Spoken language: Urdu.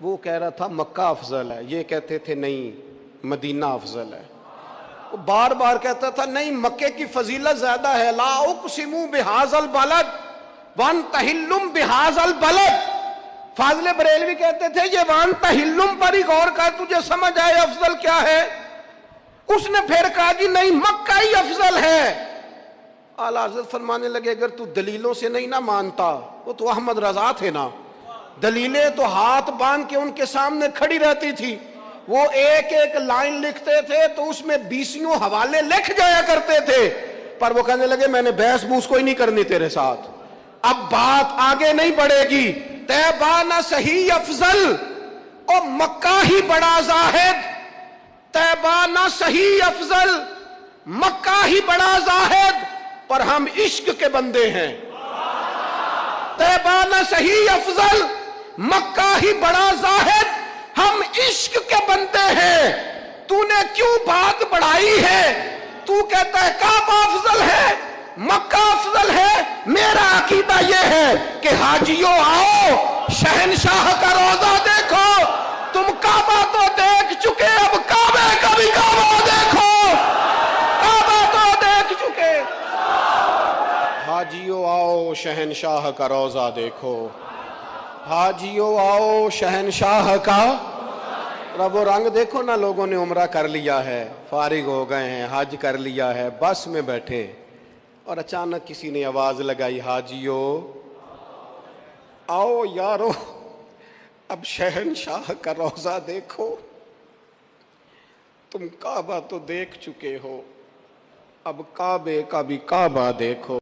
وہ کہہ رہا تھا مکہ افضل ہے، یہ کہتے تھے نہیں مدینہ افضل ہے. وہ بار بار کہتا تھا نہیں مکے کی فضیلت زیادہ ہے. لا اقسم بہذا البلد وانت حل بہذا البلد. فاضل بریلوی کہتے تھے یہ وانت حل پر ہی غور کر، تجھے سمجھ آئے افضل کیا ہے. اس نے پھر کہا جی نہیں مکہ ہی افضل ہے. اعلیٰ حضرت فرمانے لگے اگر تو دلیلوں سے نہیں نہ مانتا، وہ تو احمد رضا تھے نا، دلیلیں تو ہاتھ باندھ کے ان کے سامنے کھڑی رہتی تھی. وہ ایک ایک لائن لکھتے تھے تو اس میں 20 حوالے لکھ جایا کرتے تھے، پر وہ کہنے لگے میں نے بحث بوس کوئی نہیں کرنی تیرے ساتھ، اب بات آگے نہیں بڑھے گی. طیبہ نہ صحیح افضل اور مکہ ہی بڑا زاہد. طیبہ نہ صحیح افضل مکہ ہی بڑا زاہد، پر ہم عشق کے بندے ہیں. طیبہ نہ صحیح افضل مکہ ہی بڑا زاہد، ہم عشق کے بندے ہیں. تو نے کیوں بات بڑھائی ہے؟ تو کہتا ہے کعبہ افضل ہے، مکہ افضل ہے. میرا عقیدہ یہ ہے کہ حاجیوں آؤ شہنشاہ کا روضہ دیکھو. تم کعبہ تو دیکھ چکے، اب کعبے کا بھی کعبہ دیکھو. کعبہ تو دیکھ چکے، حاجیوں آؤ شہنشاہ کا روضہ دیکھو. حاجیوں آؤ شہنشاہ کا. رب و رنگ دیکھو نا، لوگوں نے عمرہ کر لیا ہے، فارغ ہو گئے ہیں، حج کر لیا ہے، بس میں بیٹھے اور اچانک کسی نے آواز لگائی حاجیوں آؤ یارو اب شہنشاہ کا روضہ دیکھو. تم کعبہ تو دیکھ چکے ہو، اب کعبے کا بھی کعبہ دیکھو.